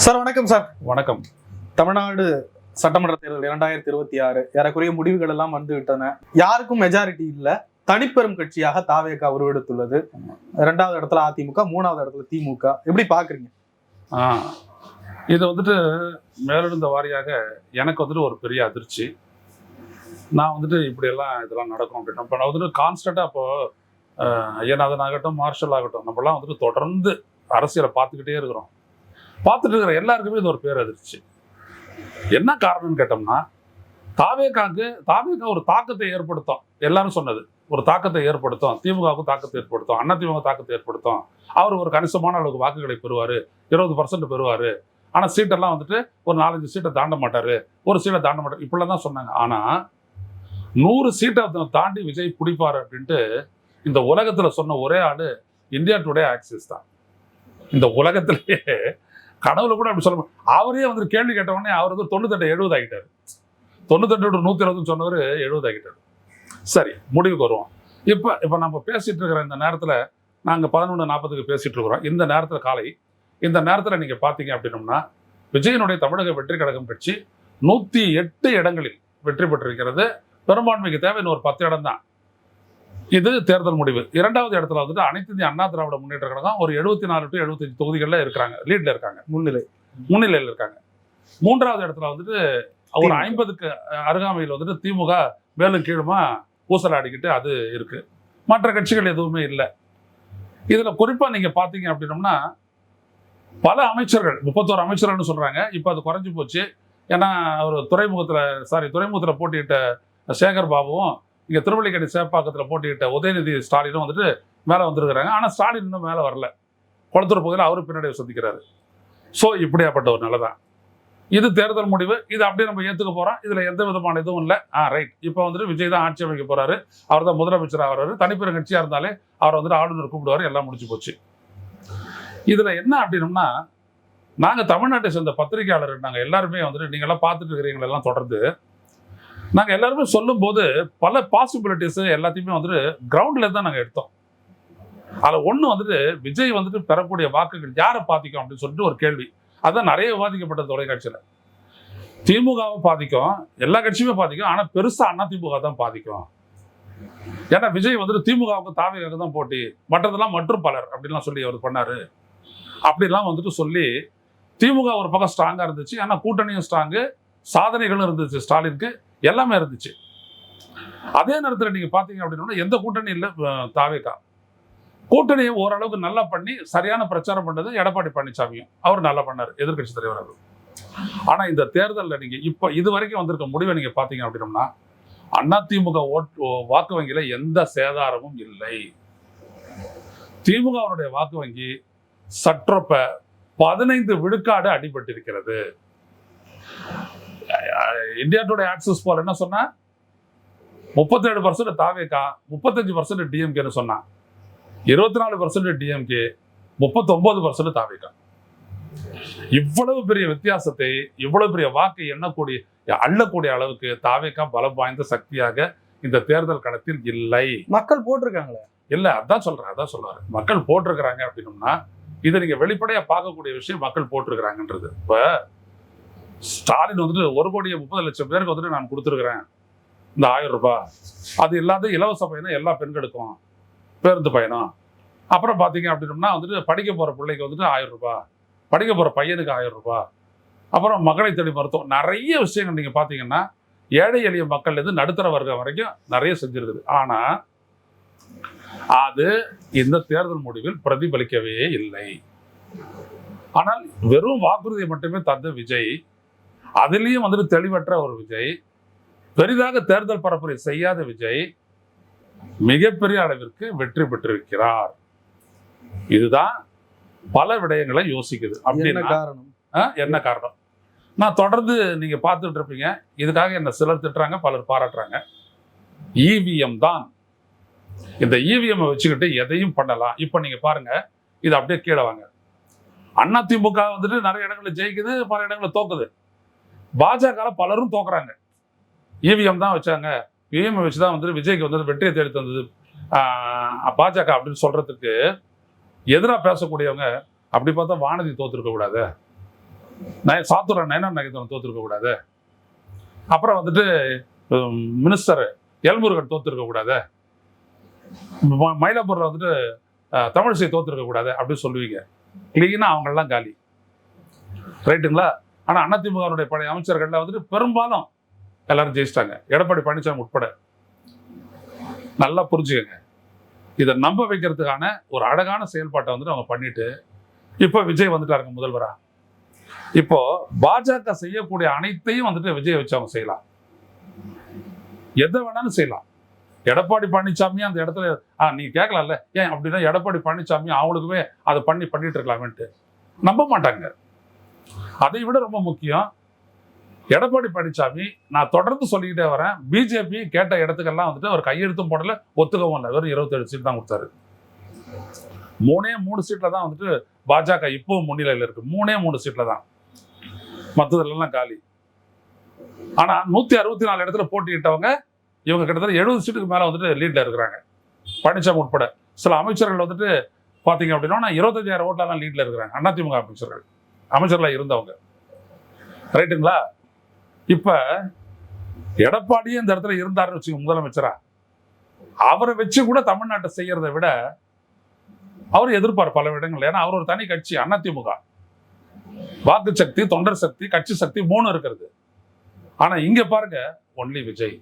Sir வணக்கம் sir. வணக்கம். தமிழ்நாடு சட்டமன்ற தேர்தல் 2026 ஏறக்குறைய முடிவுகள் எல்லாம் வந்து விட்டன. யாருக்கும் மெஜாரிட்டி இல்ல. தனிப்பெரும் கட்சியாக தாவேகா உருவெடுத்துள்ளது. 2வது இடத்துல அதிமுக, 3வது இடத்துல திமுக. எப்படி பாக்குறீங்க? இது வந்துட்டு மேலெழுந்த வாரியாக எனக்கு வந்துட்டு ஒரு பெரிய அதிர்ச்சி. நான் வந்துட்டு இதெல்லாம் நடக்கும் அப்படின்னு இப்போ நான் வந்துட்டு கான்ஸ்டண்ட்டாக இப்போ ஐயநாதன் ஆகட்டும், மார்ஷல் ஆகட்டும், நம்மளாம் வந்துட்டு தொடர்ந்து அரசியலை பார்த்துக்கிட்டே இருக்கிறோம். பார்த்துட்டு இருக்கிற எல்லாருக்குமே இது ஒரு பேரதிர்ச்சி. என்ன காரணம்னு கேட்டோம்னா, தாவேகா ஒரு தாக்கத்தை ஏற்படுத்தும். எல்லாரும் சொன்னது ஒரு தாக்கத்தை ஏற்படுத்தும், திமுகவுக்கு தாக்கத்தை ஏற்படுத்தும், அதிமுக தாக்கத்தை ஏற்படுத்தும். அவர் ஒரு கணிசமான அளவுக்கு வாக்குகளை பெறுவார், 20% பெறுவார். ஆனால் சீட்டெல்லாம் வந்துட்டு ஒரு 4-5 சீட்டை தாண்ட மாட்டார், ஒரு சீட்டை தாண்ட மாட்டார், இப்படிலாம் தான் சொன்னாங்க. ஆனால் 100 சீட்டை தாண்டி விஜய் பிடிப்பார் அப்படின்ட்டு இந்த உலகத்தில் சொன்ன ஒரே ஆள் இந்தியா டுடே ஆக்சிஸ் தான். இந்த உலகத்திலேயே கனவுல கூட அப்படி சொல்ல. அவரே வந்து கேள்வி கேட்டவுடனே அவர் வந்து 98-70 ஆகிட்டார். 98-120 சொன்னவர் 70 ஆகிட்டார். சரி, முடிவுக்கு வருவோம். இப்போ நம்ம பேசிட்டு இருக்கிற இந்த நேரத்தில் நாங்கள் 11:40க்கு பேசிட்டு இருக்கிறோம். இந்த நேரத்தில் காலை இந்த நேரத்தில் நீங்கள் பார்த்தீங்க அப்படின்னோம்னா, விஜயனுடைய தமிழக வெற்றி கழகம் கட்சி 108 இடங்களில் வெற்றி பெற்றிருக்கிறது. பெரும்பான்மைக்கு தேவை இன்னும் ஒரு 10 இடம் தான். இது தேர்தல் முடிவு. 2வது இடத்துல வந்துட்டு அனைத்து இந்திய அண்ணா திராவிட முன்னேற்ற கழகம் ஒரு 74 to 75 தொகுதிகளில் இருக்கிறாங்க, லீட்ல இருக்காங்க, முன்னிலையில் இருக்காங்க. 3வது இடத்துல வந்துட்டு ஒரு 50க்கு அருகாமையில் வந்துட்டு திமுக மேலும் கீழுமா ஊசலாடிக்கிட்டு அது இருக்கு. மற்ற கட்சிகள் எதுவுமே இல்லை. இதுல குறிப்பா நீங்க பாத்தீங்க அப்படின்னோம்னா, பல அமைச்சர்கள் 31 அமைச்சர்கள்னு சொல்றாங்க. இப்போ அது குறைஞ்சு போச்சு. ஏன்னா ஒரு துறைமுகத்துல போட்டியிட்ட சேகர் பாபுவும் இங்கே திருவள்ளிக்கேணி சேப்பாக்கத்தில் போட்டியிட்ட உதயநிதி ஸ்டாலினும் வந்துட்டு மேலே வந்துருக்கிறாங்க. ஆனால் ஸ்டாலின் இன்னும் மேலே வரல. குளத்தூர் பகுதியில் அவரும் பின்னடைவு சந்திக்கிறாரு. ஸோ இப்படியாப்பட்ட ஒரு நிலை தான் இது. தேர்தல் முடிவு இது அப்படியே நம்ம ஏற்றுக்க போகிறோம். இதில் எந்த விதமான இதுவும் இல்லை. ரைட். இப்போ வந்துட்டு விஜய் தான் ஆட்சி அமைக்க போகிறாரு. அவர் தான் முதலமைச்சராக வர்றாரு. தனிப்பெரும் கட்சியாக இருந்தாலே அவர் வந்துட்டு ஆளுநர் கூப்பிடுவார். எல்லாம் முடிச்சு போச்சு. இதில் என்ன அப்படின்னோம்னா, நாங்கள் தமிழ்நாட்டை சேர்ந்த பத்திரிகையாளர்கள் நாங்கள் எல்லாருமே வந்துட்டு நீங்கள்லாம் பார்த்துட்டு இருக்கிறீங்களெல்லாம் தொடர்ந்து நாங்கள் எல்லாருமே சொல்லும் போது பல பாசிபிலிட்டிஸ் எல்லாத்தையுமே வந்துட்டு கிரவுண்ட்ல தான் நாங்கள் எடுத்தோம். அதில் ஒன்று வந்துட்டு விஜய் வந்துட்டு பெறக்கூடிய வாக்குகள் யாரை பாதிக்கும் அப்படின்னு சொல்லிட்டு ஒரு கேள்வி. அதுதான் நிறைய விவாதிக்கப்பட்ட தொலைக்காட்சியில். திமுகவும் பாதிக்கும், எல்லா கட்சியுமே பாதிக்கும். ஆனால் பெருசாக அதிமுக தான் பாதிக்கும். ஏன்னா விஜய் வந்துட்டு திமுகவுக்கு தாவேகாவுக்கு தான் போட்டி, மற்றதெல்லாம் மற்றும் பலர் அப்படின்லாம் சொல்லி அவர் பண்ணாரு. அப்படிலாம் வந்துட்டு சொல்லி திமுக ஒரு பக்கம் ஸ்ட்ராங்காக இருந்துச்சு. ஆனால் கூட்டணியும் ஸ்ட்ராங்கு, சாதனைகளும் இருந்துச்சு, ஸ்டாலினுக்கு எல்லாமே இருந்துச்சு. அதே நேரத்தில் நீங்க பாத்தீங்க அப்படின்னா எந்த கூட்டணி இல்லை. தாவேகா கூட்டணியை ஓரளவுக்கு நல்லா பண்ணி சரியான பிரச்சாரம் பண்ணது எடப்பாடி பழனிசாமியும் அவர் நல்லா பண்ணார், எதிர்கட்சி தலைவர். ஆனா இந்த தேர்தலில் நீங்க இப்ப இது வரைக்கும் வந்திருக்க முடிவை நீங்க பாத்தீங்க அப்படின்னா, அதிமுக வாக்கு வங்கியில எந்த சேதாரமும் இல்லை. திமுகவுடைய வாக்கு வங்கி சற்றொப்ப 15 விழுக்காடு அடிபட்டிருக்கிறது. இந்தியா டுடே ஆக்சிஸ் போல் என்ன சொன்னா, 37% தாவேகா, 35% டிஎம்கேன்னு சொன்னா, 24% டிஎம்கே, 39% தாவேகா. இவ்வளவு பெரிய வித்தியாசத்தை, இவ்வளவு பெரிய வாக்கை அள்ளக்கூடிய அளவுக்கு தாவேகா பலம் வாய்ந்த சக்தியாக இந்த தேர்தல் களத்தில் இல்லை. மக்கள் போட்டிருக்காங்களே. இல்ல, அதான் சொல்றாரு. மக்கள் போட்டிருக்கிறாங்க அப்படின்னோம்னா, இதை நீங்க வெளிப்படையா பார்க்கக்கூடிய விஷயம் மக்கள் போட்டிருக்கிறாங்கன்றது. இப்ப ஸ்டாலின் வந்துட்டு 1,30,00,000 பேருக்கு வந்துட்டு நான் கொடுத்துருக்கிறேன் இந்த 1000 ரூபாய். அது இல்லாத இலவச பயணம் எல்லா பெண்களுக்கும், பேருந்து பயணம். அப்புறம் பார்த்தீங்க அப்படின்னோம்னா வந்துட்டு படிக்க போகிற பிள்ளைக்கு வந்துட்டு 1000 ரூபாய், படிக்க போகிற பையனுக்கு 1000 ரூபாய். அப்புறம் மகளை தேடி மருத்துவம், நிறைய விஷயங்கள் நீங்கள் பார்த்தீங்கன்னா ஏழை எளிய மக்கள்லேருந்து நடுத்தர வர்க்கம் வரைக்கும் நிறைய செஞ்சிருக்குது. ஆனால் அது இந்த தேர்தல் முடிவில் பிரதிபலிக்கவே இல்லை. ஆனால் வெறும் வாக்குறுதியை மட்டுமே தந்த விஜய், அதிலையும் வந்துட்டு தெளிவற்ற ஒரு விஜய், பெரிதாக தேர்தல் பரப்புரை செய்யாத விஜய் மிகப்பெரிய அளவிற்கு வெற்றி பெற்றிருக்கிறார். இதுதான் பல விடயங்களை யோசிக்குது. என்ன காரணம்? நான் தொடர்ந்து நீங்க பார்த்துட்டு இருப்பீங்க. இதுக்காக என்ன சிலர் திட்டுறாங்க, பலர் பாராட்டுறாங்க. இவிஎம் தான். இந்த இவிஎம் வச்சுக்கிட்டு எதையும் பண்ணலாம். இப்ப நீங்க பாருங்க, இது அப்படியே கீழே வாங்க. அதிமுக வந்துட்டு நிறைய இடங்களில் ஜெயிக்குது, பல இடங்களில் தோக்குது. பாஜக பலரும் தோக்குறாங்க. இவிஎம் தான் வச்சாங்க, இவிஎம் வச்சுதான் வந்துட்டு விஜய்க்கு வந்து வெற்றியை தேடி தந்தது பாஜக அப்படின்னு சொல்றதுக்கு எதிராக பேசக்கூடியவங்க அப்படி பார்த்தா வானதி தோத்துருக்க கூடாது. சாத்தூர் நயனார் நாகேந்திரன் தோத்துருக்க கூடாது, அப்புறம் வந்துட்டு மினிஸ்டர் எல்முருகன் தோத்துருக்க கூடாது, மயிலாப்பூர்ல வந்துட்டு தமிழிசை தோத்துருக்க கூடாது அப்படின்னு சொல்லுவீங்க. கிளீனா அவங்கெல்லாம் காலி, ரைட்டுங்களா? ஆனா அதிமுகவுடைய பழைய அமைச்சர்கள்ல வந்துட்டு பெரும்பாலும் எல்லாரும் ஜெயிச்சிட்டாங்க, எடப்பாடி பழனிசாமி உட்பட. நல்லா புரிஞ்சுக்கங்க. இதை நம்ப வைக்கிறதுக்கான ஒரு அழகான செயல்பாட்டை வந்துட்டு அவங்க பண்ணிட்டு இப்போ விஜய் வந்துட்டாருங்க முதல்வரா. இப்போ பாஜக செய்யக்கூடிய அனைத்தையும் வந்துட்டு விஜய் வச்சு அவங்க செய்யலாம், எதை வேணாலும் செய்யலாம். எடப்பாடி பழனிசாமி அந்த இடத்துல நீங்க கேட்கலாம்ல, ஏன் அப்படின்னா எடப்பாடி பழனிசாமி அவங்களுக்குமே அதை பண்ணிட்டு இருக்கலாமேன்ட்டு நம்ப மாட்டாங்க. அதை விட ரொம்ப முக்கியம், எடப்பாடி பழனிசாமி நான் தொடர்ந்து சொல்லிக்கிட்டே வரேன், பிஜேபி கேட்ட இடத்துக்கெல்லாம் வந்துட்டு அவர் கையெழுத்தும் போடல, ஒத்துக்கவும் இல்லை. வெறும் 27 சீட் தான் கொடுத்தாரு. 3 சீட்ல தான் வந்துட்டு பாஜக இப்போ முன்னிலையில் இருக்கு. 3 சீட்ல தான், மற்றதுலாம் காலி. ஆனா 164 இடத்துல போட்டியிட்டவங்க இவங்க கிட்டத்தட்ட 70 சீட்டுக்கு மேல வந்துட்டு லீட்ல இருக்கிறாங்க, பழனிசாமி உட்பட. சில அமைச்சர்கள் வந்துட்டு பாத்தீங்க அப்படின்னா 25,000 ஓட்ல தான் லீட்ல இருக்கிறாங்க, அதிமுக அமைச்சர்களா இருந்தவங்க, ரைட்டுங்களா? இப்ப எடப்பாடியே இந்த இடத்துல இருந்தாருன்னு வச்சுக்கோங்க முதலமைச்சரா, அவரை வச்சு கூட தமிழ்நாட்டை செய்யறதை விட அவர் எதிர்ப்பார் பல இடங்கள். ஏன்னா அவர் ஒரு தனி கட்சி, அதிமுக வாக்கு சக்தி, தொண்டர் சக்தி, கட்சி சக்தி 3 இருக்கிறது. ஆனா இங்க பாருங்க, ஒன்லி விஜய்.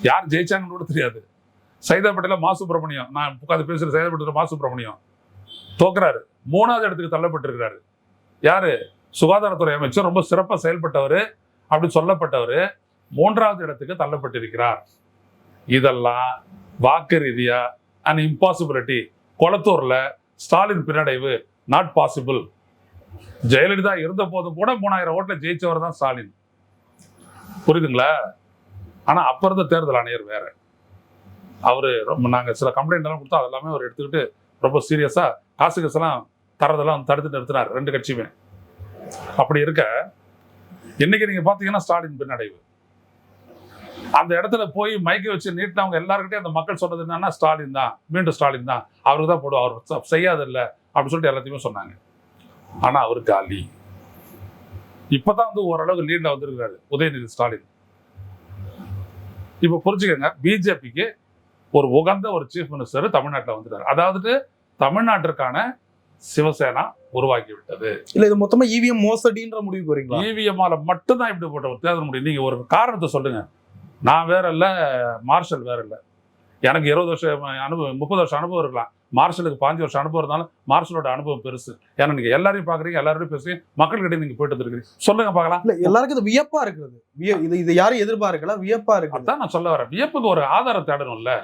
யார் ஜெயிச்சாங்கன்னு கூட தெரியாது. சைதாப்பேட்டையில மா சுப்பிரமணியம், நான் உட்காந்து பேசுற சைதாப்பேட்டையில மா சுப்பிரமணியம் தோக்குறாரு, 3வது இடத்துக்கு தள்ளப்பட்டு இருக்கிறாரு. யாரு? சுகாதாரத்துறை அமைச்சர், ரொம்ப சிறப்பாக செயல்பட்டவர் அப்படி சொல்லப்பட்டவர் 3வது இடத்துக்கு தள்ளப்பட்டிருக்கிறார். இதெல்லாம் வாக்கு ரீதியா அண்ட் இம்பாசிபிலிட்டி. கொளத்தூர்ல ஸ்டாலின் பின்னடைவு, நாட் பாசிபிள். ஜெயலலிதா இருந்த போதும் கூட 3000 ஓட்டுல ஜெயிச்சவர் தான் ஸ்டாலின், புரியுதுங்களா? ஆனா அப்ப இருந்த தேர்தல் ஆணையர் வேற. அவரு நாங்க சில கம்ப்ளைண்ட் எல்லாம் கொடுத்தா அதெல்லாமே அவர் எடுத்துக்கிட்டு ரொம்ப சீரியஸா காசு எல்லாம் தரதெல்லாம் தடுத்து நிறுத்தினார் 2 கட்சியுமே. அப்படி இருக்க இன்னைக்கு நீங்க பாத்தீங்கன்னா ஸ்டாலின் பின்னடைவு. அந்த இடத்துல போய் மைக்கை வச்சு நீட்டினவங்க எல்லாருக்கிட்டையும் அந்த மக்கள் சொன்னது என்னன்னா, ஸ்டாலின் தான், மீண்டும் ஸ்டாலின் தான், அவருக்கு தான் போடுவோம், அவர் செய்யாது இல்லை அப்படின்னு சொல்லிட்டு எல்லாத்தையுமே சொன்னாங்க. ஆனா அவரு காலி. இப்பதான் வந்து ஓரளவுக்கு லீட்ல வந்திருக்கிறாரு உதயநிதி ஸ்டாலின். இப்ப புரிஞ்சுக்கங்க, பிஜேபிக்கு ஒரு உகந்த ஒரு சீஃப் மினிஸ்டர் தமிழ்நாட்டில் வந்துட்டாரு. அதாவது தமிழ்நாட்டிற்கான சிவசேனா உருவாக்கி விட்டது. இல்ல இது மொத்தமா இவிஎம் மோசடின்ற முடிவுக்கு வரீங்களா? இவிஎம்மால மட்டும்தான் இப்படி போட்ட ஒரு தேர்தல் முடியும். நீங்க ஒரு காரணத்தை சொல்லுங்க. நான் வேற இல்ல, மார்ஷல் வேற இல்ல. எனக்கு 20 வருஷம் அனுபவம், 30 வருஷம் அனுபவம் இருக்கலாம். மார்ஷலுக்கு 5 வருஷம் அனுபவம் இருந்தாலும் மார்ஷலோட அனுபவம் பெருசு. ஏன்னா நீங்க எல்லாரையும் பாக்குறீங்க, எல்லாரும் பேசுறீங்க, மக்கள்கிட்ட நீங்க போயிட்டு வந்துருக்கீங்க. சொல்லுங்க பாக்கலாம். இல்ல எல்லாருக்கும் இது வியப்பா இருக்குது. இது யாரும் எதிர்பார்க்கல, வியப்பா இருக்கு. அதான் நான் சொல்ல வரேன். வியப்புக்கு ஒரு ஆதாரம் தேடணும்ல.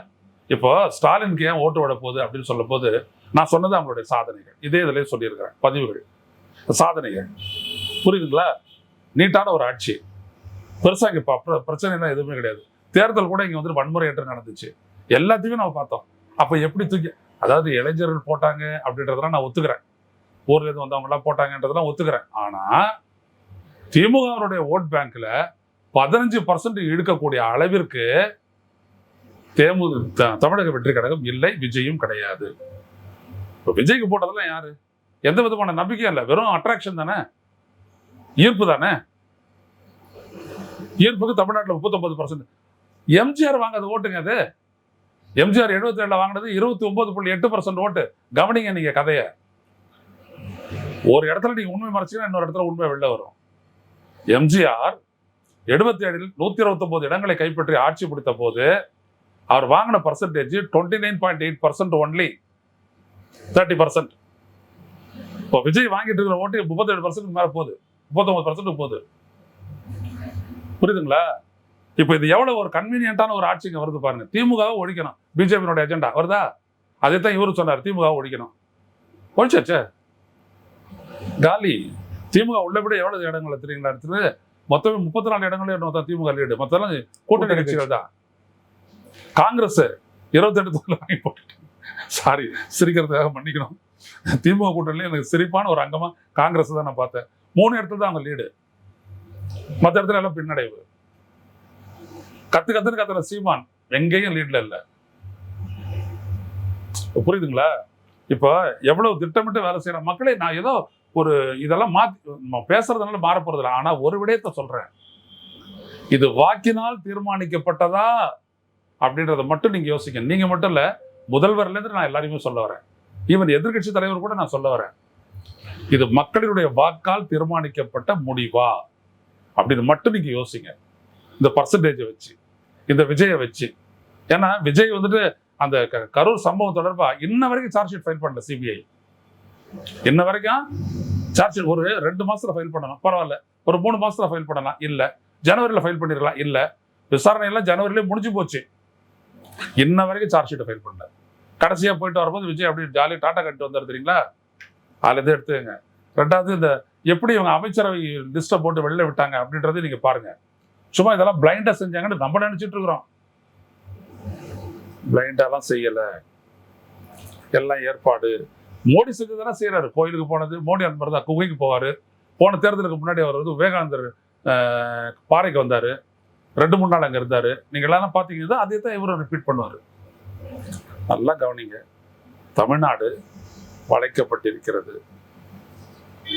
இப்போ ஸ்டாலினுக்கு ஏன் ஓட்டு விட போகுது அப்படின்னு சொல்லும் போது நான் சொன்னது அவங்களுடைய சாதனைகள். இதே இதுலயே சொல்லியிருக்கிறேன், பதிவுகள், சாதனைகள். புரியுதுங்களா? நீட்டான ஒரு ஆட்சி, பெருசா இங்க பிரச்சனை எல்லாம் எதுவுமே கிடையாது. தேர்தல் கூட இங்க வந்து வன்முறையற்ற நடந்துச்சு, எல்லாத்தையுமே நம்ம பார்த்தோம். அப்ப எப்படி தூக்கி, அதாவது இளைஞர்கள் போட்டாங்க அப்படின்றதெல்லாம் நான் ஒத்துக்கிறேன், ஊர்ல இருந்து வந்தவங்க எல்லாம் போட்டாங்கன்றதெல்லாம் ஒத்துக்கிறேன். ஆனா திமுகவுடைய ஓட் பேங்க்ல 15% இழுக்கக்கூடிய அளவிற்கு தமிழக வெற்றி கழகம் இல்லை, விஜயும் கிடையாது. இப்ப விஜய்க்கு போட்டதெல்லாம் யாரு? எந்த விதமான நம்பிக்கையும் இல்லை, வெறும் அட்ராக்ஷன் தானே, ஈர்ப்பு தானே. ஈர்ப்புக்கு தமிழ்நாட்டில் 39%. எம்ஜிஆர் வாங்காத ஓட்டுங்க அது. எம்ஜிஆர் 77 வாங்கினது 29.8% ஓட்டு. கவனிங்க நீங்க கதைய. ஒரு இடத்துல நீங்க உண்மை மறைச்சீங்கன்னா இன்னொரு இடத்துல உண்மை வெளில வரும். எம்ஜிஆர் 77 129 இடங்களை கைப்பற்றி ஆட்சி பிடித்த போது அவர் வாங்கின பர்சன்டேஜ் 29.8% ஒன்லி, 30%. இப்போ விஜய் வாங்கிட்டு இருக்கிற ஓட்டு 37% மேல போகுது, 39% போகுது. புரியுதுங்களா? இப்போ இது எவ்வளவு ஒரு கன்வீனியன்டான ஒரு ஆட்சிங்க வருது பாருங்க. திமுகவை ஒழிக்கணும், பிஜேபியோட அஜெண்டா வருதா? அதைத்தான் இவரு சொன்னார், திமுகவை ஒழிக்கணும். ஒழிச்சாச்சே, காலி. திமுக உள்ளபடி எவ்வளவு இடங்கள் தெரியுங்களா எடுத்துட்டு? மொத்தமே 34 இடங்களே திமுக லீடு, மொத்தம் கூட்டணி கட்சிகள் தான். காங்கிரஸ் 28 தொகுதியில் வாங்கி போட்டு, சாரி சிரிக்கிறதுக்காக மன்னிக்கணும், திமுக கூட்டணியில எனக்கு சிரிப்பான ஒரு அங்கமா காங்கிரஸ் தான் நான் பார்த்தேன். 3 இடத்துல தான் அவங்க லீடு, மற்ற இடத்துல எல்லாம் பின்னடைவு. கத்துன்னு கத்துற சீமான் எங்கேயும் லீட்ல இல்ல. புரியுதுங்களா? இப்போ எவ்வளவு திட்டமிட்டு வேலை செய்யற மக்களை நான் ஏதோ ஒரு இதெல்லாம் நம்ம பேசுறதுனால மாற போறது இல்லை. ஆனா ஒரு விடயத்தை சொல்றேன், இது வாக்கினால் தீர்மானிக்கப்பட்டதா அப்படின்றத மட்டும் நீங்க யோசிக்க. நீங்க மட்டும் இல்ல, முதல்வர்ல இருந்து நான் எல்லாரையுமே சொல்ல வரேன், ஈவன் எதிர்கட்சி தலைவர் கூட நான் சொல்ல வரேன், இது மக்களினுடைய வாக்கால் தீர்மானிக்கப்பட்ட முடிவா அப்படின்னு மட்டும் நீங்க யோசிங்க. இந்த பர்சன்டேஜை வச்சு, இந்த விஜயை வச்சு. ஏன்னா விஜய் வந்துட்டு அந்த கரூர் சம்பவம் தொடர்பா இன்ன வரைக்கும் சார்ஜ் ஷீட் ஃபைல் பண்ணல சிபிஐ. இன்ன வரைக்கும் சார்ஜ் ஷீட் ஒரு 2 மாசத்துல ஃபைல் பண்ணலாம், பரவாயில்ல. ஒரு 3 மாசத்துல ஃபைல் பண்ணலாம், இல்ல. ஜனவரியில ஃபைல் பண்ணிடலாம், இல்ல. விசாரணை எல்லாம் ஜனவரியிலே முடிஞ்சு போச்சு. இன்ன வரைக்கும் சார்ஜ் ஷீட்டை ஃபைல் பண்ணல. கடைசியா போயிட்டு வரும்போது விஜய் அப்படி ஜாலியாக டாட்டா கட்டு வந்தாரு தெரியுங்களா, அதுல இருந்து எடுத்துங்க. ரெண்டாவது, இந்த எப்படி இவங்க அமைச்சரவை லிஸ்ட்டை போட்டு வெளில விட்டாங்க அப்படின்றத நீங்க பாருங்க. சும்மா இதெல்லாம் பிளைண்டா செஞ்சாங்கன்னு நம்ம நினைச்சிட்டு இருக்கிறோம். பிளைண்டாலாம் செய்யல, எல்லாம் ஏற்பாடு. மோடி செஞ்சதெல்லாம் செய்யறாரு. கோயிலுக்கு போனது மோடி அந்த மாதிரி தான், குகைக்கு போவாரு. போன தேர்தலுக்கு முன்னாடி அவர் வந்து விவேகானந்தர் பாறைக்கு வந்தாரு, 2-3 நாள் அங்க இருந்தாரு. நீங்க எல்லாம் பாத்தீங்கன்னா அதே தான் இவரும் ரிப்பீட் பண்ணுவாரு. நல்லா கவனிங்க, தமிழ்நாடு வளைக்கப்பட்டிருக்கிறது.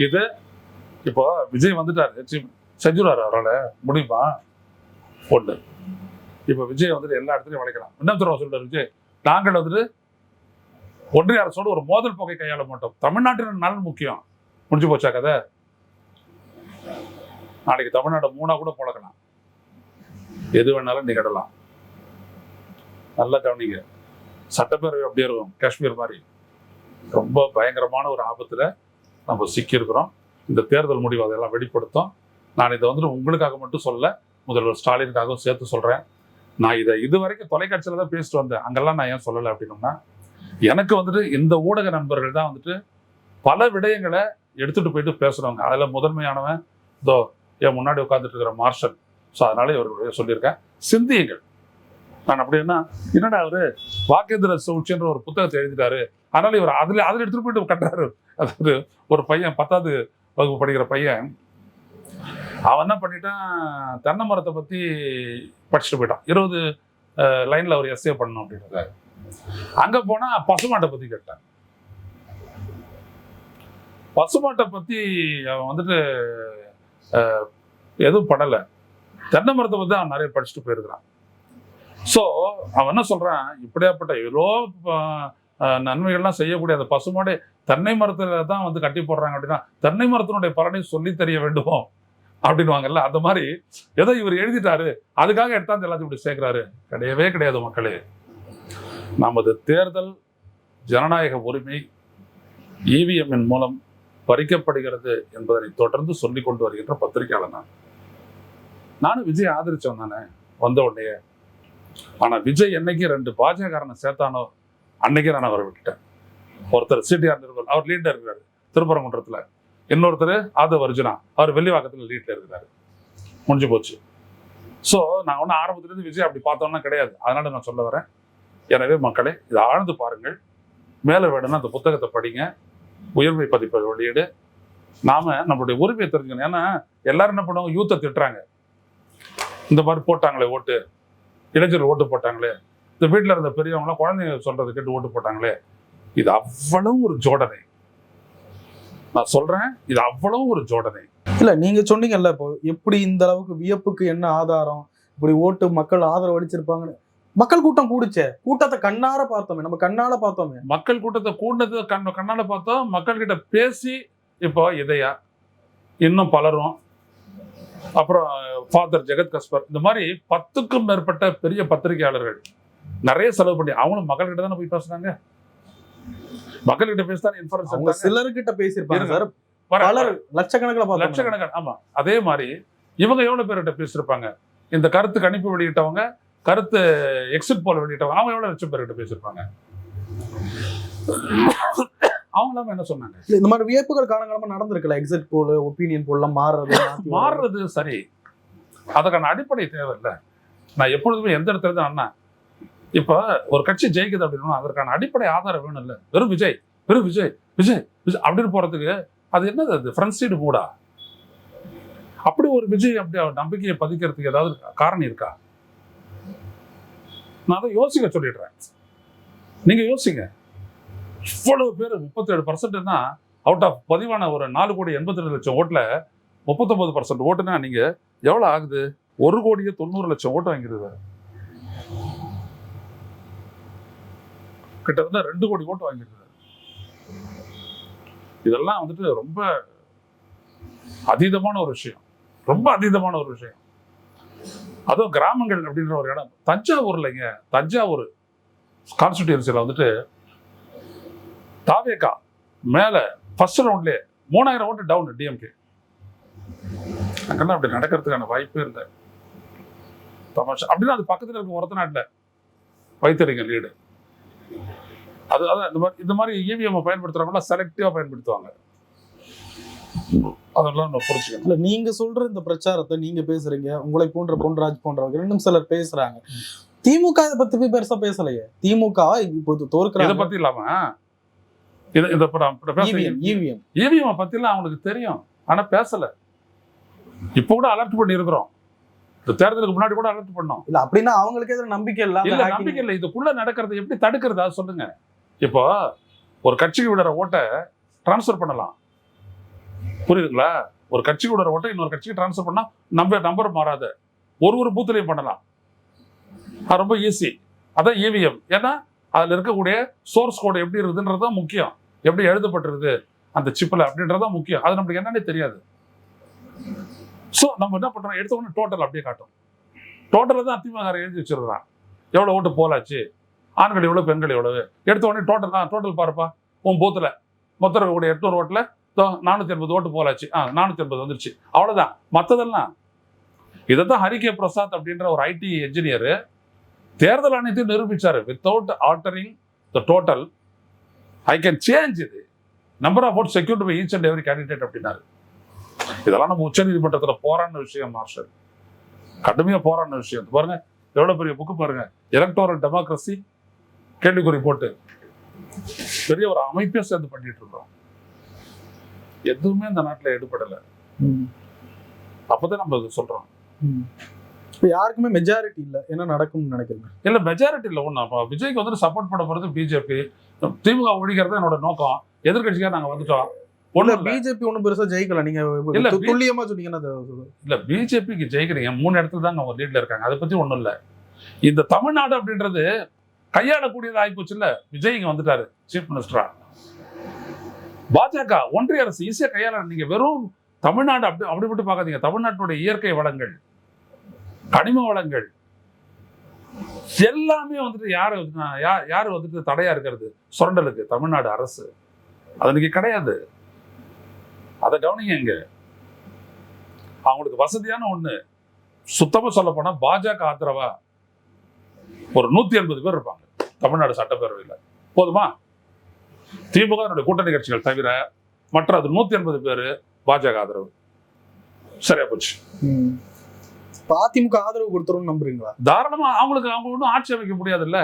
இது இப்போ விஜய் வந்துட்டாரு, செஞ்சுருவாரு, அவரால் முடியுமா? ஒண்ணு. இப்ப விஜய் வந்துட்டு எல்லா இடத்துலையும் வளைக்கலாம். என்ன தடவை சொல்றாரு விஜய், நாங்கள் வந்துட்டு ஒன்றிய அரசோடு ஒரு மோதல் போக்கை கையாள மாட்டோம், தமிழ்நாட்டின் நலன் முக்கியம். முடிஞ்சு போச்சா கதை? நாளைக்கு தமிழ்நாடு 3 கூட போலக்கலாம், எது வேணாலும் நிகழலாம். நல்லா கவனிங்க. சட்டப்பேரவை அப்படியே இருக்கும், காஷ்மீர் மாதிரி. ரொம்ப பயங்கரமான ஒரு ஆபத்துல நம்ம சிக்கியிருக்கிறோம். இந்த தேர்தல் முடிவு அதெல்லாம் வெளிப்படுத்தும். நான் இதை வந்துட்டு உங்களுக்காக மட்டும் சொல்ல, முதல்வர் ஸ்டாலினுக்காகவும் சேர்த்து சொல்றேன். நான் இதை இதுவரைக்கும் தொலைக்காட்சியில தான் பேசிட்டு வந்தேன், அங்கெல்லாம் நான் ஏன் சொல்லலை அப்படின்னோம்னா, எனக்கு வந்துட்டு இந்த ஊடக நண்பர்கள் தான் வந்துட்டு பல விடயங்களை எடுத்துட்டு போயிட்டு பேசுறவங்க. அதுல முதன்மையானவன் இதோ என் முன்னாடி உட்காந்துட்டு இருக்கிற மார்ஷல். ஸோ அதனால இவர்களுடைய சொல்லியிருக்கேன், சிந்தியுங்கள். நான் அப்படின்னா என்னடா அவரு வாக்கேந்திர சூழ்ச்சின்ற ஒரு புத்தகத்தை எழுதிட்டாரு, அதனால இவர் அதுல எடுத்துட்டு போயிட்டு கட்டுறாரு. அதாவது ஒரு பையன் 10வது வகுப்பு படிக்கிற பையன், அவன் என்ன பண்ணிட்டான், தென்னை மரத்தை பத்தி படிச்சுட்டு போயிட்டான். 20 லைன்ல அவர் எஸ்ஏ பண்ணணும் அப்படின்றாரு. அங்க போனா பசுமாட்டை பத்தி கேட்டான். பசுமாட்டை பத்தி அவன் வந்துட்டு எதுவும் படலை, தென்னை மரத்தை பத்தி அவன் நிறைய படிச்சுட்டு போயிருக்கிறான். ஸோ அவன் என்ன சொல்றான், இப்படியாப்பட்ட எவ்வளோ நன்மைகள்லாம் செய்யக்கூடிய அந்த பசுமாடை தென்னை மரத்துல தான் வந்து கட்டி போடுறாங்க அப்படின்னா, தென்னை மரத்தினுடைய பலனை சொல்லி தெரிய வேண்டும் அப்படின்வாங்கல்ல. அந்த மாதிரி ஏதோ இவர் எழுதிட்டாரு, அதுக்காக எடுத்தாந்து எல்லாத்தையும் இப்படி சேர்க்கிறாரு. கிடையவே கிடையாது மக்களே. நமது தேர்தல் ஜனநாயக உரிமை இவிஎம்மின் மூலம் பறிக்கப்படுகிறது என்பதனை தொடர்ந்து சொல்லிக் கொண்டு வருகின்ற பத்திரிகையாளர் நானும் விஜய் ஆதரிச்சவன் தானே வந்த உடனே. ஆனா விஜய் என்னைக்கு 2 பாஜகக்காரனை சேர்த்தானோ அன்னைக்கே நான் அவரை விட்டுட்டேன். ஒருத்தர் சிடிஆர் நிர்மல், அவர் லீட்ல இருக்கிறாரு திருப்பரங்குன்றத்துல. இன்னொருத்தர் ஆதவ் அர்ஜுனா, அவர் வெள்ளிவாக்கத்துல லீட்ல இருக்கிறாரு. முடிஞ்சு போச்சு. ஸோ நான் ஒன்றும் ஆரம்பத்திலிருந்து விஜய் அப்படி பார்த்தோம்னா கிடையாது. அதனால நான் சொல்ல வரேன், எனவே மக்களே இதை ஆழ்ந்து பாருங்கள். மேலே வேணும்னா அந்த புத்தகத்தை படிங்க, உயர்மை பதிப்பை வெளியீடு. நாம நம்மளுடைய உரிமையை தெரிஞ்சுக்கணும். ஏன்னா எல்லாரும் என்ன பண்ணுவாங்க, யூத்தை திட்டுறாங்க, இந்த மாதிரி போட்டாங்களே ஓட்டு, இளைஞர்கள் ஓட்டு போட்டாங்களே, இந்த வீட்டில் இருந்த பெரியவங்களாம் குழந்தைங்க சொல்றது கேட்டு ஓட்டு போட்டாங்களே. இது அவ்வளவு ஒரு ஜோடனை. நான் சொல்றேன், இது அவ்வளவு ஒரு ஜோடனை. இல்ல நீங்க சொன்னீங்கல்ல, இப்போ எப்படி இந்த அளவுக்கு வியப்புக்கு என்ன ஆதாரம், இப்படி ஓட்டு மக்கள் ஆதரவு அளிச்சிருப்பாங்கன்னு. மக்கள் கூட்டம் கூடுச்சே, கூட்டத்தை கண்ணார பார்த்தோமே, நம்ம கண்ணால பார்த்தோமே. மக்கள் கூட்டத்தை கூண்டது கண்ணால பார்த்தோம். மக்கள் கிட்ட பேசி இப்போ இதையா இன்னும் பலரும், அப்புறம் ஃபாதர் ஜெகத் கஸ்பர், இந்த மாதிரி 10க்கும் மேற்பட்ட பெரிய பத்திரிகையாளர்கள் நிறைய செலவு பண்ணி அவங்களும் மக்கள்கிட்ட தானே போய் பேசுறாங்க. மக்கள்கிட்ட பேசிதான் இன்ஃபர்மேஷன். சிலர்கிட்ட பேசியிருப்பாங்க சார், பலர் லட்சக்கணக்கில். ஆமா, அதே மாதிரி இவங்க எவ்வளவு பேர்கிட்ட பேசியிருப்பாங்க. இந்த கருத்து கணிப்பு வெளியிட்டவங்க, கருத்து எக்ஸிட் போல் வெளியிட்டவங்க, அவங்க எவ்வளவு லட்சம் பேர்கிட்ட பேசியிருப்பாங்க. அவங்க எல்லாம் என்ன சொன்னாங்க, இந்த மாதிரி வியப்புகள் காலங்காலமா நடந்திருக்கல. எக்ஸிட் போல், ஒப்பீனியன் போல்லாம் மாறுறது சரி, அதுக்கான அடிப்படை தேவை இல்லை. நான் எப்பொழுதுமே எந்த இடத்துல தான் அண்ணா, இப்ப ஒரு கட்சி ஜெயிக்குது அப்படின்னா அதற்கான அடிப்படை ஆதாரம் வேணும். இல்லை வெறும் விஜய் வெறும் விஜய் விஜய் விஜய் அப்படின்னு போறதுக்கு அது என்னது, அது ஃப்ரண்ட் சைடு மூடா? அப்படி ஒரு விஜய் அப்படி அவர் நம்பிக்கையை பதிக்கிறதுக்கு ஏதாவது காரணம் இருக்கா? நான் அதை யோசிக்க சொல்லிடுறேன், நீங்க யோசிங்க. இவ்வளவு பேர் 37% அவுட் ஆஃப் பதிவான ஒரு 4,82,00,000 ஓட்டுல 39% ஓட்டுனா நீங்க எவ்வளவு ஆகுது? 1,90,00,000 ஓட்டு வாங்கிருக்காரு. கிட்டத்தட்ட 2 கோடி ஓட்டு வாங்கிருக்காரு. இதெல்லாம் வந்துட்டு ரொம்ப அதீதமான ஒரு விஷயம், ரொம்ப அதீதமான ஒரு விஷயம். அதுவும் கிராமங்கள் அப்படின்ற ஒரு இடம் தஞ்சாவூர்லங்க, தஞ்சாவூர் கான்ஸ்டிடியூன்சில வந்துட்டு தாவேகா மேல ஃபர்ஸ்ட் ரவுண்ட்லயே 3000 ஓட்டு டவுன் டிஎம்கே. அங்கெல்லாம் அப்படி நடக்கிறதுக்கான வாய்ப்பே இல்லை. தமாஷா அப்படின்னா அது பக்கத்துல இருக்க ஒருத்த நாட்டுல வைத்திருங்க லீடு. அதான் இந்த மாதிரி இவிஎம் பயன்படுத்துறவங்க செலக்டிவா பயன்படுத்துவாங்க. அதெல்லாம் நம்ம புரிஞ்சுக்கணும். இல்ல நீங்க சொல்ற இந்த பிரச்சாரத்தை நீங்க பேசுறீங்க, உங்களை போன்ற பொன்ராஜ் போன்றவங்க இன்னும் சிலர் பேசுறாங்க. திமுக இதை பத்தி பெருசா பேசலையே. திமுக இப்போ தோற்கிறாங்க. இதை பத்தி இல்லாம இவிஎம் பத்தி எல்லாம் அவங்களுக்கு தெரியும், ஆனா பேசல. இப்ப கூட அலர்ட் பண்ணி இருக்கிறோம், இந்த தேர்தலுக்கு முன்னாடி கூட அலர்ட் பண்ணோம். இல்ல அப்படின்னா அவங்களுக்கு எதிர நம்பிக்கை இல்ல. நம்பிக்கை இல்லை. இதுக்குள்ள நடக்கிறது எப்படி தடுக்கிறதா சொல்லுங்க. இப்போ ஒரு கட்சிக்கு விடுற ஓட்டை டிரான்ஸ்பர் பண்ணலாம், புரியுதுங்களா? ஒரு கட்சிக்கு விடுற ஓட்டை இன்னொரு கட்சிக்கு டிரான்ஸ்பர் பண்ணா நம்பர் மாறாத ஒரு பூத்துலையும் பண்ணலாம். அது ரொம்ப ஈஸி. அதான் இவிஎம். ஏன்னா அதுல இருக்கக்கூடிய சோர்ஸ் கோடு எப்படி இருக்குதுன்றதுதான் முக்கியம், எப்படி எழுதப்பட்டிருக்குது அந்த சிப்ல அப்படின்றதான் முக்கியம். அது நம்மளுக்கு என்னன்னே தெரியாது. ஸோ நம்ம என்ன பண்றோம், எடுத்த உடனே டோட்டல் அப்படியே காட்டும். டோட்டலில் தான் அதிமுக எழுதி வச்சிருக்கிறான், எவ்வளோ ஓட்டு போலாச்சு, ஆண்கள் எவ்வளோ பெண்கள் எவ்வளவு. எடுத்த உடனே டோட்டல் பாருப்பா, உன் பூத்தில் மொத்தம் இருக்கக்கூடிய 800 ஓட்டில் 480 ஓட்டு போலாச்சு, 480 வந்துருச்சு, அவ்வளோதான். மற்றதெல்லாம் இதைத்தான் ஹரிகே பிரசாத் அப்படின்ற ஒரு ஐடி என்ஜினியர் தேர்தல் ஆணையத்தையும் நிரூபிச்சாரு. Without altering the total I can change இது number of vote secured by each and every candidate அப்படின்னாரு. இதெல்லாம் நம்ம உச்ச நீதிமன்றத்தில் போராடின விஷயம் மாஸ்டர், கடுமையா போராடின விஷயம். பாருங்க எவ்வளவு பெரிய புக்கு பாருங்க, எலக்டோரல் டெமோக்ரஸி கேள்விக்குறி போட்டு பெரிய ஒரு அமைப்பே சேர்ந்து பண்ணிட்டு இருக்கோம். எதுவுமே இந்த நாட்டில் எடுபடலை. அப்பதான் நம்ம சொல்றோம். இப்போ யாருக்குமே மெஜாரிட்டி இல்லை, என்ன நடக்கும்னு நினைக்கிறேன். இல்ல மெஜாரிட்டி இல்லை ஒன்றும். அப்போ விஜய்க்கு வந்துட்டு சப்போர்ட் பண்ண போறது பிஜேபி, திமுக ஒழிக்கிறது என்னோட நோக்கம். எதிர்கட்சிக்காக நாங்க வந்துட்டோம். பிஜேபி ஒன்றும் பெருசா ஜெயிக்கல. நீங்க துல்லியமா சொன்னீங்கன்னா இல்ல பிஜேபிக்கு ஜெயிக்கிறீங்க 3 இடத்துல தான் அவங்க லீட்ல இருக்காங்க. அதை பத்தி ஒண்ணும் இல்ல. இந்த தமிழ்நாடு அப்படின்றது கையாளக்கூடியது ஆயிப்போச்சு இல்ல. விஜய் இங்க வந்துட்டாரு சீஃப் மினிஸ்டரா. பாஜக ஒன்றிய அரசு ஈஸியா கையாள. நீங்க வெறும் தமிழ்நாடு அப்படி மட்டும் பார்க்காதீங்க. தமிழ்நாட்டுடைய இயற்கை வளங்கள், கனிம வளங்கள் எல்லாமே வந்துட்டு யாரு வந்துட்டு தடையா இருக்கிறது சுரண்டலுக்கு? தமிழ்நாடு அரசு. அது இன்னைக்கு கிடையாது. அதை கவனிங்க. அவங்களுக்கு வசதியான ஒண்ணு, சுத்தமா சொல்ல போனா பாஜக ஆதரவா ஒரு 180 பேர் இருப்பாங்க தமிழ்நாடு சட்டப்பேரவையில். போதுமா? திமுக கூட்டணி கட்சிகள் தவிர மற்ற அது 180 பேரு பாஜக ஆதரவு. சரியா போச்சு. அதிமுக ஆதரவு கொடுத்துரும் நம்புறீங்களா? தாராளமா. அவங்க ஒன்றும் ஆட்சி அமைக்க முடியாது இல்ல.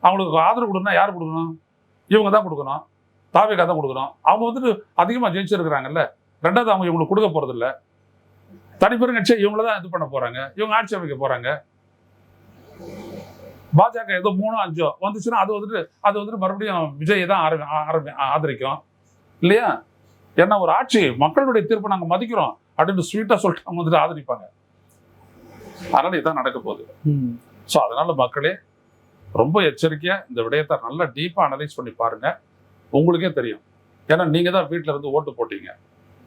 அவங்களுக்கு ஆதரவு கொடுக்கணும். யார் கொடுக்கணும்? இவங்க தான் கொடுக்கணும், தாவேகா தான் கொடுக்கணும். அவங்க வந்துட்டு அதிகமா ஜெயிச்சிருக்கிறாங்கல்ல. ரெண்டாவது அவங்க இவங்களுக்கு கொடுக்க போறது இல்ல. தனிப்பெரும் கட்சியை இவங்கள தான் இது பண்ண போறாங்க, இவங்க ஆட்சி அமைக்க போறாங்க. பாஜக ஏதோ 3-5 வந்துச்சுன்னா அது வந்துட்டு மறுபடியும் விஜய் தான் ஆதரிக்கும் இல்லையா? ஏன்னா ஒரு ஆட்சி மக்களுடைய தீர்ப்பை நாங்க மதிக்கிறோம் அப்படின்னு ஸ்வீட்டா சொல்லிட்டு அவங்க வந்துட்டு ஆதரிப்பாங்க. அதனால இதுதான் நடக்க போகுது. ஸோ அதனால மக்களே ரொம்ப எச்சரிக்கையா இந்த விடயத்தை நல்லா டீப்பா அனலைஸ் பண்ணி பாருங்க. உங்களுக்கே தெரியும். ஏன்னா நீங்க தான் வீட்டுல இருந்து ஓட்டு போட்டீங்க,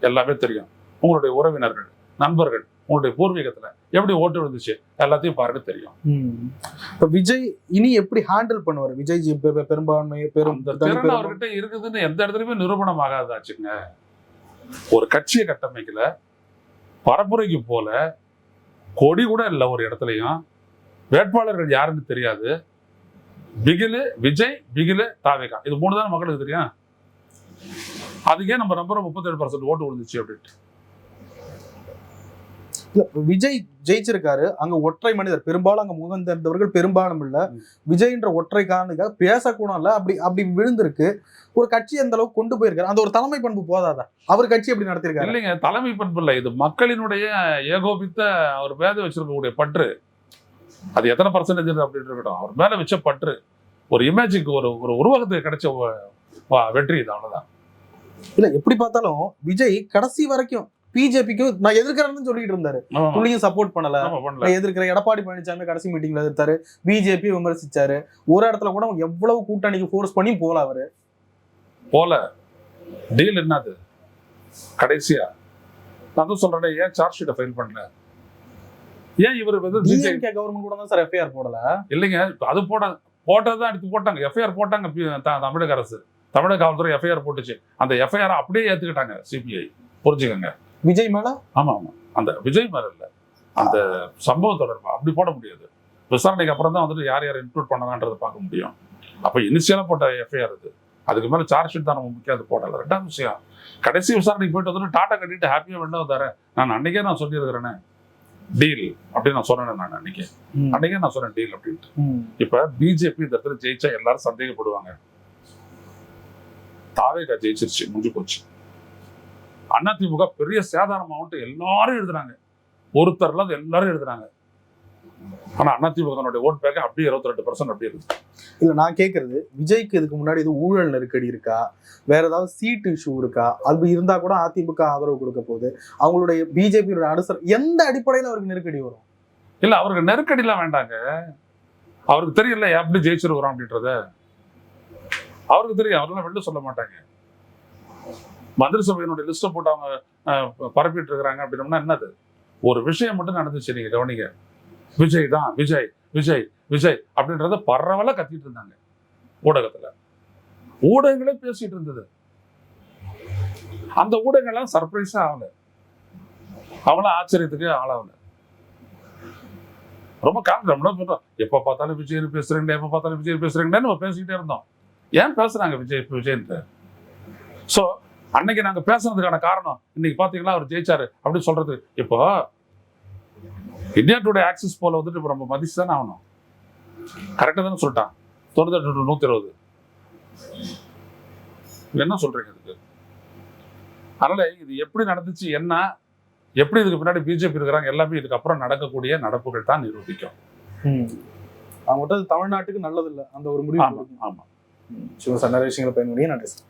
எல்லாமே தெரியும். உங்களுடைய உறவினர்கள், நண்பர்கள், உங்களுடைய பூர்வீகத்துல எப்படி ஓட்டு விழுந்துச்சு எல்லாத்தையும் பாருங்க, தெரியும். இப்ப விஜய் இனி எப்படி ஹேண்டில் பண்ணுவார்? விஜய் ஜி பெரும்பான்மை திறன் அவர்கிட்ட இருக்குதுன்னு எந்த இடத்துலயுமே நிரூபணம் ஆகாதாச்சுங்க. ஒரு கட்சியை கட்டமைக்கல, பரப்புரைக்கு போல, கொடி கூட இல்லை ஒரு இடத்துலயும், வேட்பாளர்கள் யாருன்னு தெரியாது. பிகிலு விஜய், பிகிலு தாவேகா, இது 3 தான் மக்களுக்கு தெரியும். அதுக்கே நம்ம நம்பர் 37% ஓட்டு விழுந்துச்சு அப்படின்ட்டு. விஜய் ஜெயிச்சிருக்காரு. அங்க ஒற்றை மனிதர், பெரும்பாலும் அங்க முகம் தெரிந்தவர்கள் பெரும்பாலும் இல்ல. விஜய்ன்ற ஒற்றை காரணத்துக்காக பேசக்கூடும் இல்ல. அப்படி விழுந்திருக்கு. ஒரு கட்சி அந்த அளவுக்கு கொண்டு போயிருக்காரு. அந்த ஒரு தலைமை பண்பு போதாதா? அவர் கட்சி எப்படி நடத்திருக்காரு? இல்லைங்க, தலைமை பண்பு இல்லை, இது மக்களினுடைய ஏகோபித்த அவர் மேல வச்சிருக்கக்கூடிய பற்று. அது எத்தனை பர்சன்டேஜ் அப்படின்னு இருக்கட்டும், அவர் மேல வச்ச பற்று, ஒரு இமேஜுக்கு ஒரு உருவகத்துக்கு கிடைச்ச வெற்றி இது, அவ்வளவுதான். இல்ல எப்படி பார்த்தாலும் விஜய் கடைசி வரைக்கும் பிஜேபிக்கு நான் எதிர்க்கிறேன்னு சொல்லிட்டு இருந்தாரு. துளியும் சப்போர்ட் பண்ணல. நான் எதிர்க்கிற எடப்பாடி பழனிசாமி கடைசி மீட்டிங்ல எதிர்த்தாரு, பிஜேபி விமர்சிச்சாரு. ஒரு இடத்துல கூட எவ்வளவு கூட்டணிக்கு ஃபோர்ஸ் பண்ணி போல அவரு போல. டீல் என்னது கடைசியா? நான் தான் சொல்றேன், ஏன் சார்ஜ் ஷீட்டை ஃபைல் பண்ணல? ஏன் இவர் டிஎம்கே கவர்மெண்ட் கூட தான் சார் எஃப்ஐஆர் போடல? இல்லைங்க, அது போட்டதான் எடுத்து போட்டாங்க. எஃப்ஐஆர் போட்டாங்க தமிழக அரசு, தமிழக காவல்துறை எஃப்ஐஆர் போட்டுச்சு. அந்த எஃப்ஐஆர் அப்படியே ஏத்துக்கிட்டாங்க சிபிஐ. புரிஞ்சுக்கங்க. விஜய் மேல? ஆமா ஆமா, அந்த விஜய் மேல இல்ல, அந்த சம்பவம் தொடர்பா அப்படி போட முடியாது. விசாரணைக்கு அப்புறம் தான் வந்துட்டு யார் யார் இன்க்ளூட் பண்ணலான்றதை பார்க்க முடியும். அப்ப இனிஷியலா போட்ட எஃப்ஐஆர் அது. அதுக்கு மேல சார்ஜ் ஷீட் தான் நம்ம முக்கியம் போடல. ரெண்டாவது விஷயம், கடைசி விசாரணைக்கு போயிட்டு வந்துட்டு டாட்டா கட்டிட்டு ஹாப்பியா வெளில வந்தாரு. நான் அன்னைக்கே நான் சொல்லியிருக்கிறேன்னு டீல் அப்படின்னு நான் சொன்னேன். நான் அன்னைக்கே நான் சொன்னேன் டீல் அப்படின்ட்டு. இப்ப பிஜேபி இந்த இடத்துல ஜெயிச்சா எல்லாரும் சந்தேகப்படுவாங்க. தாவேகா ஜெயிச்சிருச்சு, முடிஞ்சு போச்சு. அதிமுக பெரிய சேதாரமாகட்டு எல்லாரும் எழுதுறாங்க. ஒருத்தர்ல எல்லாரும் எழுதுறாங்க. ஆனா அதிமுக ஓட் பேக் அப்படியே 22% அப்படியே இருக்கு. இல்ல நான் கேட்கறது, விஜய்க்கு இதுக்கு முன்னாடி இது ஊழல் நெருக்கடி இருக்கா, வேற ஏதாவது சீட் இஷ்யூ இருக்கா? அது இருந்தா கூட அதிமுக ஆதரவு கொடுக்க போகுது. அவங்களுடைய பிஜேபியோட அனுசர எந்த அடிப்படையில அவருக்கு நெருக்கடி வரும்? இல்ல அவருக்கு நெருக்கடி எல்லாம் வேண்டாங்க. அவருக்கு தெரியல எப்படி ஜெயிச்சிருக்கிறோம் அப்படின்றத. அவருக்கு தெரியும், அவரெல்லாம் வெளில சொல்ல மாட்டாங்க. மந்திரி சபையினுடைய லிஸ்ட்டை போட்டு அவங்க பரப்பிட்டு இருக்கிறாங்க அப்படின்னோம்னா என்னது? ஒரு விஷயம் மட்டும் நடந்துச்சு, நீங்க கவனிங்க. விஜய் தான், விஜய் விஜய் விஜய் அப்படின்றத பரவலா கத்திட்டு இருந்தாங்க ஊடகத்துல. ஊடகங்களே பேசிட்டு இருந்தது. அந்த ஊடகங்கள்லாம் சர்ப்ரைஸா ஆகல, அவங்களாம் ஆச்சரியத்துக்கு ஆளாகல. ரொம்ப கான்ஃபிடன்டா சொல்றோம். எப்ப பார்த்தாலும் விஜய் பேசுறீங்க, எப்ப பார்த்தாலும் விஜய் பேசுறீங்கன்னு நம்ம பேசிக்கிட்டே இருந்தோம். ஏன் பேசுறாங்க விஜய் விஜய்ன்ட்டு? ஸோ அன்னைக்கு நாங்க பேசுறதுக்கான காரணம் இன்னைக்கு பாத்தீங்கன்னா அவர் ஜெயிச்சாரு அப்படின்னு சொல்றது. இப்போ இந்தியா டுடே ஆக்சிஸ் போல வந்துட்டு இப்போ நம்ம மதிச்சு தானே ஆகணும். கரெக்டா தானே சொல்லிட்டான். 98 to 120 என்ன சொல்றீங்க இதுக்கு? அதனால இது எப்படி நடந்துச்சு, என்ன எப்படி இதுக்கு பின்னாடி பிஜேபி இருக்கிறாங்க, எல்லாமே இதுக்கு அப்புறம் நடக்கக்கூடிய நடப்புகள் தான் நிரூபிக்கும். அவங்ககிட்ட தமிழ்நாட்டுக்கு நல்லது இல்லை அந்த ஒரு முடிவு. ஆமா ஆமா. சிவ நிறைய விஷயங்களை பயன்படுத்தி நன்றி சார்.